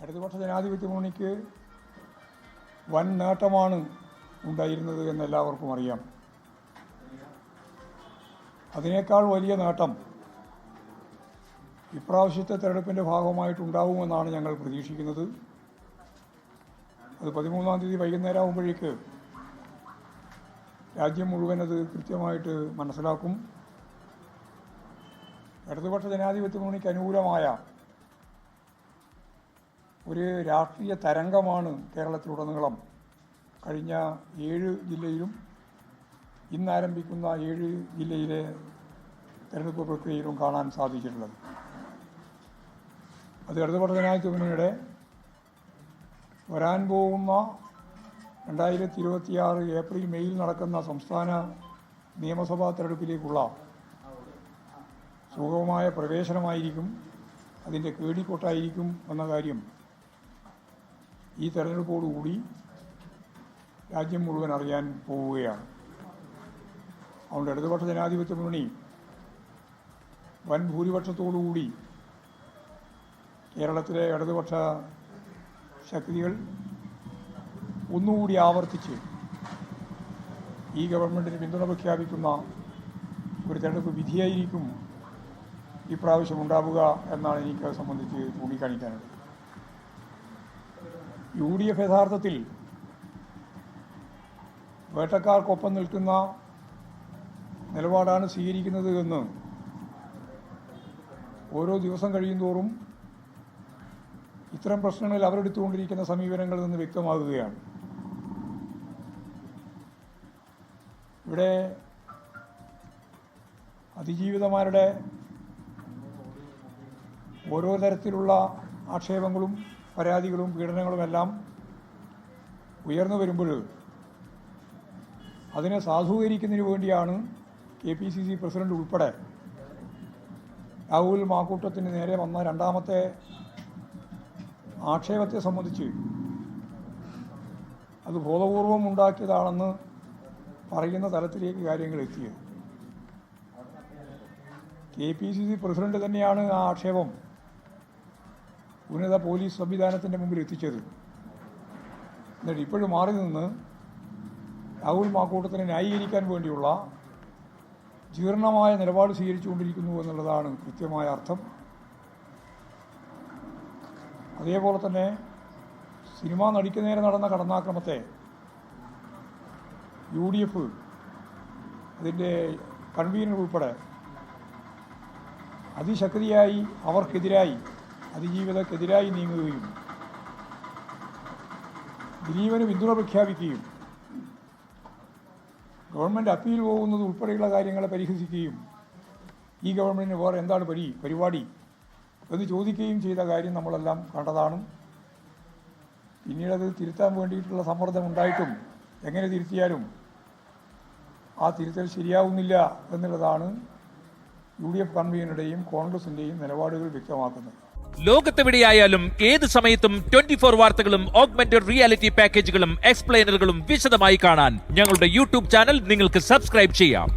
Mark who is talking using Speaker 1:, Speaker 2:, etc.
Speaker 1: ഇടതുപക്ഷ ജനാധിപത്യ മുന്നണിക്ക് വൻ നേട്ടമാണ് ഉണ്ടായിരുന്നത് എന്നെല്ലാവർക്കും അറിയാം. അതിനേക്കാൾ വലിയ നേട്ടം ഇപ്രാവശ്യത്തെ തെരഞ്ഞെടുപ്പിൻ്റെ ഭാഗമായിട്ടുണ്ടാവുമെന്നാണ് ഞങ്ങൾ പ്രതീക്ഷിക്കുന്നത്. അത് 13-ാം തീയതി വൈകുന്നേരം ആകുമ്പോഴേക്ക് രാജ്യം മുഴുവൻ അത് കൃത്യമായിട്ട് മനസ്സിലാക്കും. ഇടതുപക്ഷ ജനാധിപത്യ മുന്നണിക്ക് അനുകൂലമായ ഒരു രാഷ്ട്രീയ തരംഗമാണ് കേരളത്തിലുടനീളം കഴിഞ്ഞ 7 ജില്ലയിലും ഇന്നാരംഭിക്കുന്ന 7 ജില്ലയിലെ തെരഞ്ഞെടുപ്പ് പ്രക്രിയയിലും കാണാൻ സാധിച്ചിട്ടുള്ളത്. അത് ഇടതുപക്ഷ ജനാധിപത്യ മുന്നണിയുടെ വരാൻ പോകുന്ന 2026 ഏപ്രിൽ മെയ്യിൽ നടക്കുന്ന സംസ്ഥാന നിയമസഭാ തെരഞ്ഞെടുപ്പിലേക്കുള്ള സുഗമമായ പ്രവേശനമായിരിക്കും, അതിൻ്റെ കേടിക്കൊട്ടായിരിക്കും എന്ന കാര്യം ഈ തെരഞ്ഞെടുപ്പോടുകൂടി രാജ്യം മുഴുവൻ അറിയാൻ പോവുകയാണ്. അതുകൊണ്ട് ഇടതുപക്ഷ ജനാധിപത്യ മുന്നണി വൻ ഭൂരിപക്ഷത്തോടുകൂടി കേരളത്തിലെ ഇടതുപക്ഷ ശക്തികൾ ഒന്നുകൂടി ആവർത്തിച്ച് ഈ ഗവൺമെൻറ്റിന് പിന്തുണ പ്രഖ്യാപിക്കുന്ന ഒരു തെരഞ്ഞെടുപ്പ് വിധിയായിരിക്കും ഇപ്രാവശ്യം ഉണ്ടാവുക എന്നാണ് എനിക്ക് സംബന്ധിച്ച് ചൂണ്ടിക്കാണിക്കാനുള്ളത്. UDF യഥാർത്ഥത്തിൽ വേട്ടക്കാർക്കൊപ്പം നിൽക്കുന്ന നിലപാടാണ് സ്വീകരിക്കുന്നത് എന്ന് ഓരോ ദിവസം കഴിയുന്തോറും ഇത്തരം പ്രശ്നങ്ങളിൽ അവരെടുത്തുകൊണ്ടിരിക്കുന്ന സമീപനങ്ങളിൽ നിന്ന് വ്യക്തമാകുകയാണ്. ഇവിടെ അതിജീവിതമാരുടെ ഓരോ തരത്തിലുള്ള ആക്ഷേപങ്ങളും പരാതികളും പീഡനങ്ങളുമെല്ലാം ഉയർന്നു വരുമ്പോൾ അതിനെ സാധൂകരിക്കുന്നതിന് വേണ്ടിയാണ് KPCC പ്രസിഡന്റ് ഉൾപ്പെടെ രാഹുൽ മാക്കൂട്ടത്തിന് നേരെ വന്ന രണ്ടാമത്തെ ആക്ഷേപത്തെ സംബന്ധിച്ച് അത് ബോധപൂർവം ഉണ്ടാക്കിയതാണെന്ന് പറയുന്ന തലത്തിലേക്ക് കാര്യങ്ങൾ എത്തിയത്. KPCC പ്രസിഡന്റ് തന്നെയാണ് ആ ആക്ഷേപം ഉന്നത പോലീസ് സംവിധാനത്തിൻ്റെ മുമ്പിൽ എത്തിച്ചത്. എന്നിട്ട് ഇപ്പോഴും മാറി നിന്ന് രാഹുൽ മാക്കൂട്ടത്തിനെ ന്യായീകരിക്കാൻ വേണ്ടിയുള്ള ജീർണമായ നിലപാട് സ്വീകരിച്ചുകൊണ്ടിരിക്കുന്നു എന്നുള്ളതാണ് കൃത്യമായ അർത്ഥം. അതേപോലെ തന്നെ സിനിമാ നടിക്ക് നേരെ നടന്ന കടന്നാക്രമത്തെ UDF അതിൻ്റെ കൺവീനർ ഉൾപ്പെടെ അതിശക്തിയായി അവർക്കെതിരായി അതിജീവിതക്കെതിരായി നീങ്ങുകയും ദിലീപിന് പിന്തുണ പ്രഖ്യാപിക്കുകയും ഗവൺമെൻറ് അപ്പീൽ പോകുന്നത് ഉൾപ്പെടെയുള്ള കാര്യങ്ങളെ പരിഹസിക്കുകയും ഈ ഗവൺമെൻറ്റിന് വേറെ എന്താണ് പരിപാടി എന്ന് ചോദിക്കുകയും ചെയ്ത കാര്യം നമ്മളെല്ലാം കണ്ടതാണ്. പിന്നീടത് തിരുത്താൻ വേണ്ടിയിട്ടുള്ള സമ്മർദ്ദമുണ്ടായിട്ടും എങ്ങനെ തിരുത്തിയാലും ആ തിരുത്തൽ ശരിയാവുന്നില്ല എന്നുള്ളതാണ് UDF കൺവീനറുടെയും കോൺഗ്രസിൻ്റെയും നിലപാടുകൾ വ്യക്തമാക്കുന്നത്.
Speaker 2: ലോകത്തെവിടെയായാലും ഏത് സമയത്തും 24 വാർത്തകളും ഓഗ്മെന്റഡ് റിയാലിറ്റി പാക്കേജുകളും എക്സ്പ്ലെയിനറുകളും വിശദമായി കാണാൻ ഞങ്ങളുടെ YouTube ചാനൽ നിങ്ങൾക്ക് സബ്സ്ക്രൈബ് ചെയ്യാം.